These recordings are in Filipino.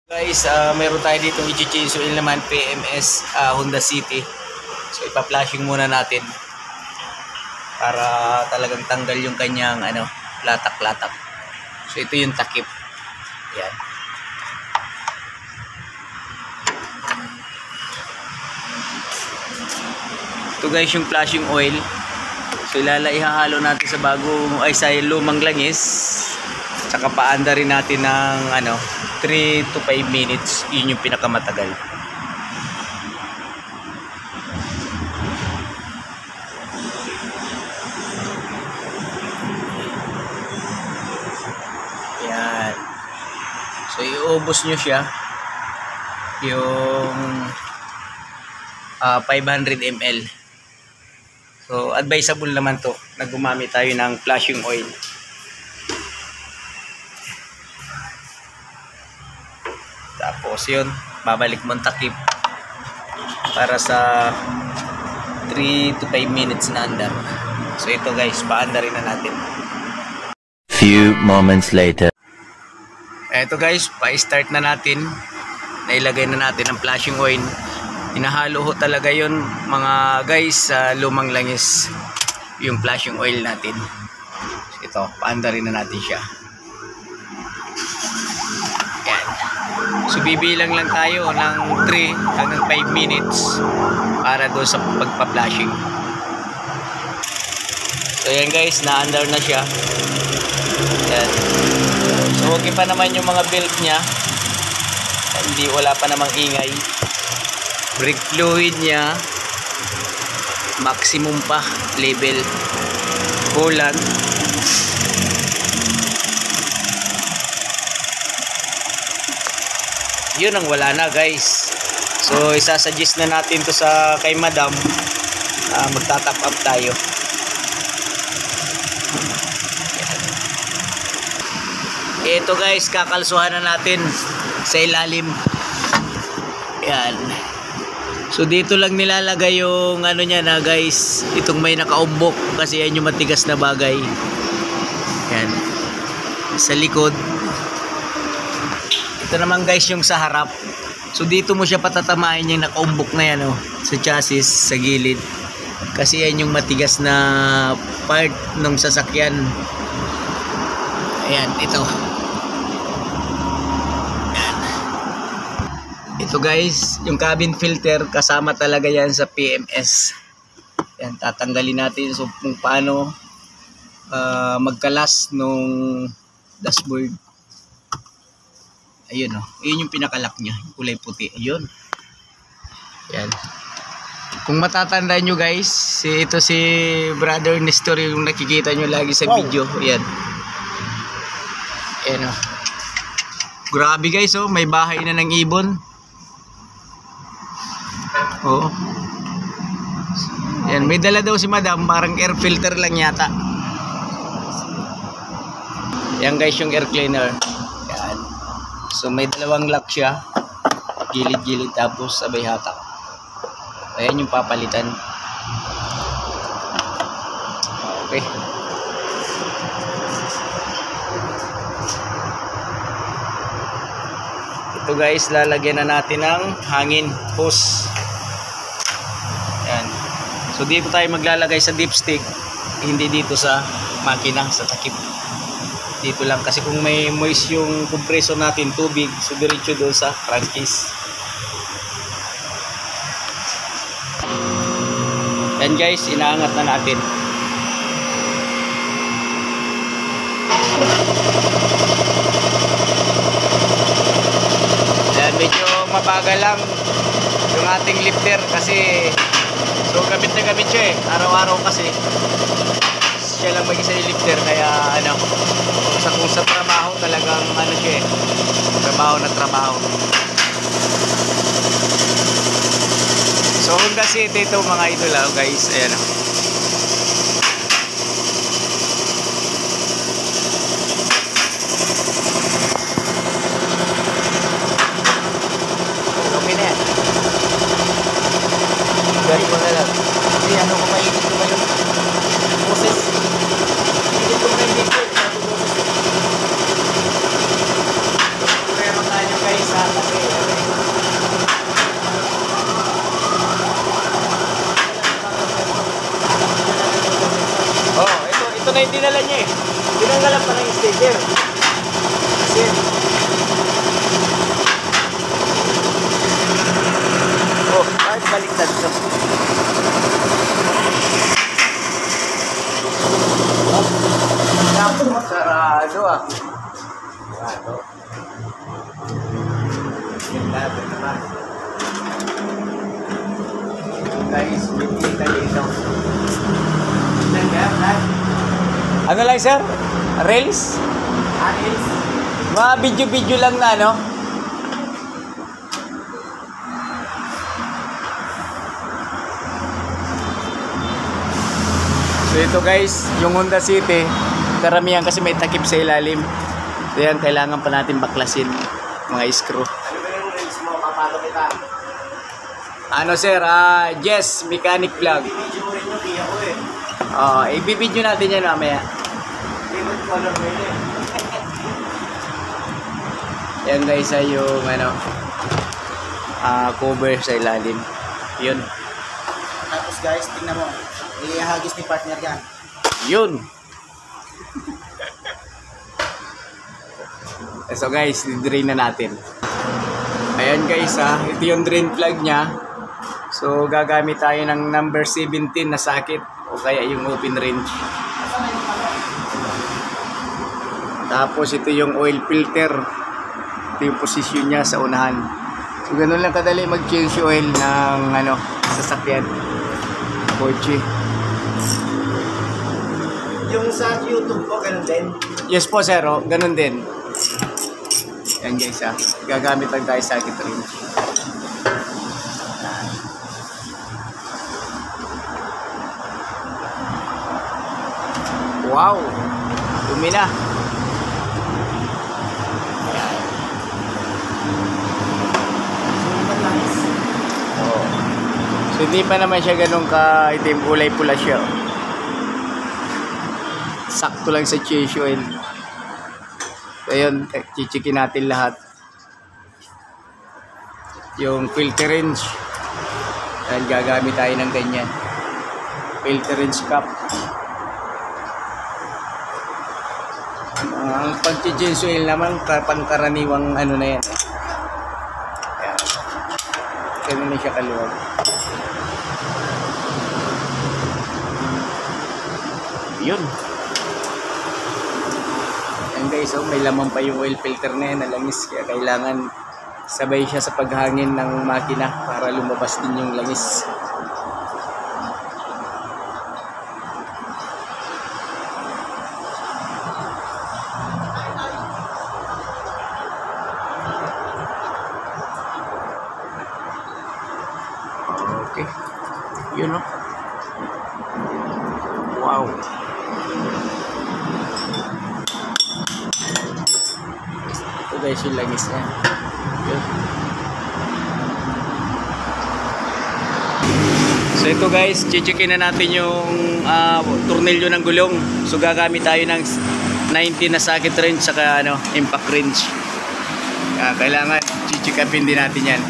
Guys, meron tayo dito i-change oil naman, PMS Honda City. So ipa-flashing muna natin para talagang tanggal yung kanyang latak-latak. So ito yung takip. Yan. Ito guys yung flashing oil. So ihahalo natin sa sa lumang langis. Tsaka paanda rin natin ng 3 to 5 minutes. Yun yung pinakamatagal. Yan. So iubos nyo siya yung 500 ml. So advisable naman to na gumamit tayo ng flashing oil. Tapos yun, babalik mo ang takip para sa 3 to 5 minutes na andar. So ito guys, paanda rin na natin. Few moments later. Ito guys, pa-start na natin. Nailagay na natin ang flashing oil. Hinahalo ho talaga yun mga guys sa lumang langis yung flashing oil natin. Ito, paanda rin na natin siya. Yan. So bibilang lang tayo ng 3 hanggang 5 minutes para doon sa pagpa-flashing. So yan guys, na-under na siya. Yan. So okay pa naman yung mga belt niya. Hindi, wala pa namang ingay. Brake fluid niya maximum pa level. Coolant. Yun ang wala na guys. So isasuggest na natin to sa kay madam. Magta-top up tayo. Ito guys, kakalsuhan na natin sa ilalim. Yan. So dito lang nilalagay yung niya na guys, itong may nakaumbok kasi yan yung matigas na bagay. Yan. Sa likod. Ito naman guys yung sa harap. So dito mo siya patatamain yung nakaumbok na yan sa chassis, sa gilid. Kasi yan yung matigas na part ng sasakyan. Ayan, ito. Ito guys, yung cabin filter kasama talaga yan sa PMS. Yan, tatanggalin natin so kung paano magkalas nung dashboard. Ayun yun yung pinakalock niya, yung kulay puti. Ayun. Yan. Kung matatandaan nyo guys, ito si Brother Nestor yung nakikita nyo lagi sa video. Yan. Yan Grabe guys may bahay na ng ibon. Yan, may dala daw si madam, parang air filter lang yata. Yan guys yung air cleaner. Yan. So may dalawang lock siya. Gilid-gilid tapos sabay hatak. Ayan yung papalitan. Okay. Ito guys, lalagyan na natin ng hangin hose. Yan. So dito tayo maglalagay sa dipstick, hindi dito sa makina, sa takip. Dito lang kasi kung may moist yung compressor natin, tubig, so diretso doon sa crankcase. Yan guys, inaangat na natin. Yan, medyo mabagal lang yung ating lifter kasi so gamit na gamit siya araw-araw kasi siya lang mag-isa yung lifter kaya kung sa trabaho talagang siya trabaho na trabaho. So Honda City ito mga idol guys, ayan okay na yan. Gari mo na lang. Kasi kung maigit ko ba yung boses. Igit ko ba yung boses. Problema tayo guys Tatanggalan pa ng sticker. Kasi oh, kahit baliktad to. Sarado ah. Sarado. Ganda, ganda. Guys, kita dito. Ano lang sir? Reels? Reels? Mga video-video lang na ano? So ito guys, yung Honda City, karamihan kasi may takip sa ilalim. So yan, kailangan pa natin baklasin mga screw. Ano ba yung reels mo? Papalo kita. Ano sir, Jess Mechanic Vlog. Video rin yung tiya ko eh. I-video natin yan mamaya. Favorite color mo yun eh. Yan guys ay yung ano, cover sa ilalim. Yun. Tapos guys, tingnan mo. Ihagis ni partner yan. Yun. So guys, drain na natin. Ayan guys ito yung drain plug niya. So gagamit tayo ng number 17 na socket o kaya yung open range. Tapos ito yung oil filter. Ito yung position niya sa unahan. So ganun lang kadali mag-change oil ng ano, sasakyan. Kotse. Yung sa YouTube ko, ganun din. Yes po sir, ganun din. Yan guys gagamit lang tayo socket range. Wow! Dumi na. Oh. So hindi pa naman siya ganun ka itim, kulay pula siya. Sakto lang sa change oil. So ayun, chichikin natin lahat. Yung filter range. Dahil gagamit tayo ng ganyan. Filter range cap. Ang pag-change oil naman pangkaraniwang ano na yan. Ayan. Ganun na siya kaluwag. Yun. Ayan guys, may laman pa yung oil filter na yan, nalangis. Kaya kailangan sabay siya sa paghangin ng makina para lumabas din yung langis. Okay. Yun o. Wow. Ito guys yung langis niya. Yun. So ito guys, chichikin na natin yung tornilyo ng gulong. So gagamit tayo ng 90 na socket wrench saka ano, impact wrench. Kailangan chichikapin din natin yan.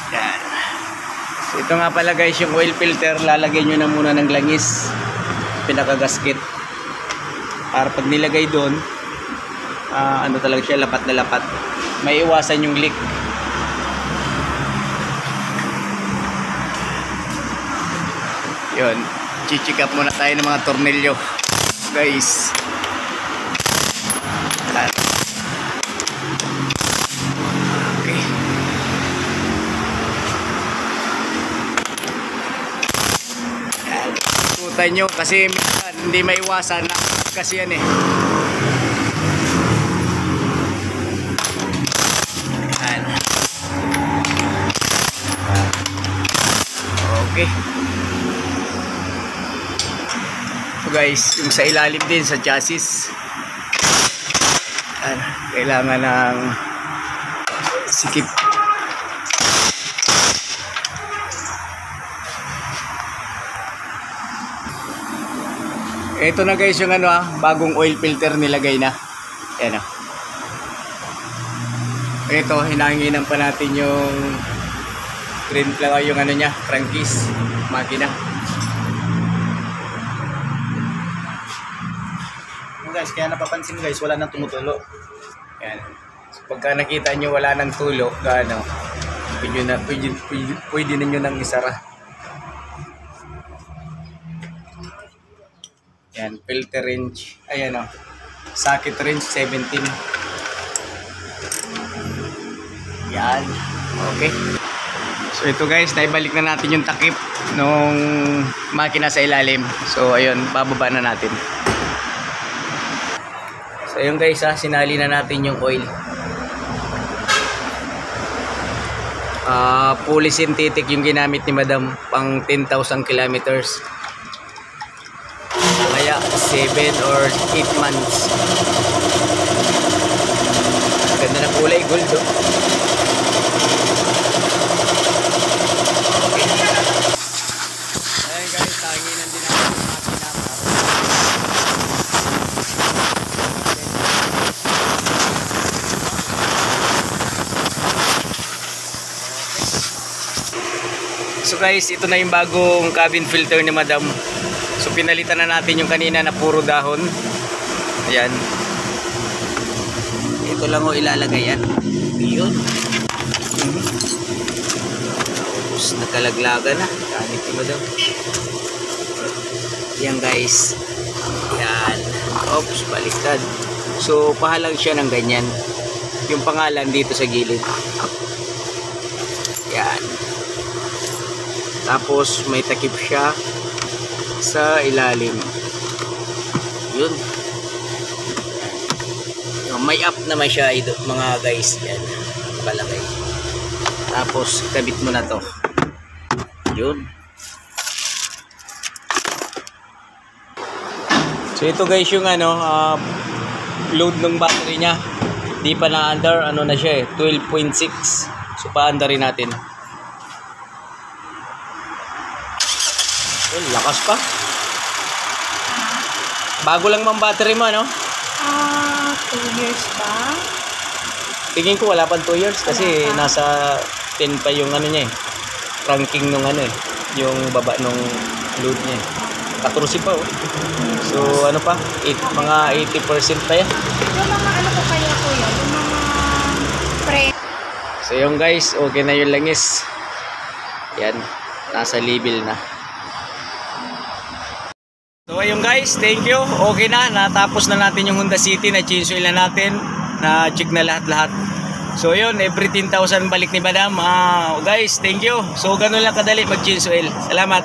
Yan. So ito nga pala guys yung oil filter, lalagyan nyo na muna ng langis, pinakagasket, para pag nilagay doon ano talaga siya, lapat na lapat, may iwasan yung leak. Yun, chichikap muna tayo ng mga tornilyo guys. Okay. Yan, ikutan nyo kasi hindi maiwasan na kasi yan eh. Okay. So guys, yung sa ilalim din sa chassis, kailangan ng sikip. Ito na guys yung ano bagong oil filter nilagay na. Ayan Ito, hinanginan pa natin yung Print lang yung ano niya, crankcase, makina. Guys, kaya napapansin mo guys, wala nang tumutulo. Yan. So, pagka nakita nyo wala nang tulo, gaano, pwede na nyo nang isara. Yan, filter range, ayan o, socket range 17. Yan, okay. So ito guys, naibalik na natin yung takip nung makina sa ilalim. So ayun, bababa na natin. So ayun guys ha, sinali na natin yung oil. Fully synthetic yung ginamit ni Madam, pang 10,000 kilometers. Kaya 7 or 8 months. Ganda na kulay, gold oh. Okay. Ayan guys, tanginan din natin yung makina. So guys, ito na yung bagong cabin filter ni Madam. So pinalitan na natin yung kanina na puro dahon. Ayan. Ito lang o ilalagay yan. Yun. Tapos nakalaglaga na. Ganit ni Madam. Yan guys. Yan. Oops, baliktad. So pahalang siya ng ganyan. Yung pangalan dito sa gilid. Yan. Tapos may takip siya sa ilalim. Yun. May up naman siya ito, mga guys. Yan. Palagay. Tapos kabit mo na to. Yun. So ito guys yung ano, load ng battery niya. Di pa na under, ano na siya eh, 12.6. So pa-under rin natin. Oh, lakas pa. Bago lang mang battery mo, no? 2 years pa? Tingin ko wala pa 2 years kasi nasa 10 pa yung ano niya eh. Ranking nung ano eh. Yung baba nung load niya eh. 14 pa oh. So ano pa? Mga 80% pa yan. Yung mga ano ko kaya kuya? Yung mga pre... So yung guys, okay na yung langis. Yan. Nasa level na. So ayun guys, thank you. Okay na, natapos na natin yung Honda City, na change oil na natin, na check na lahat-lahat. So yun, every 10,000 balik ni Madam. Guys, thank you. So ganun lang kadali mag change oil. Salamat.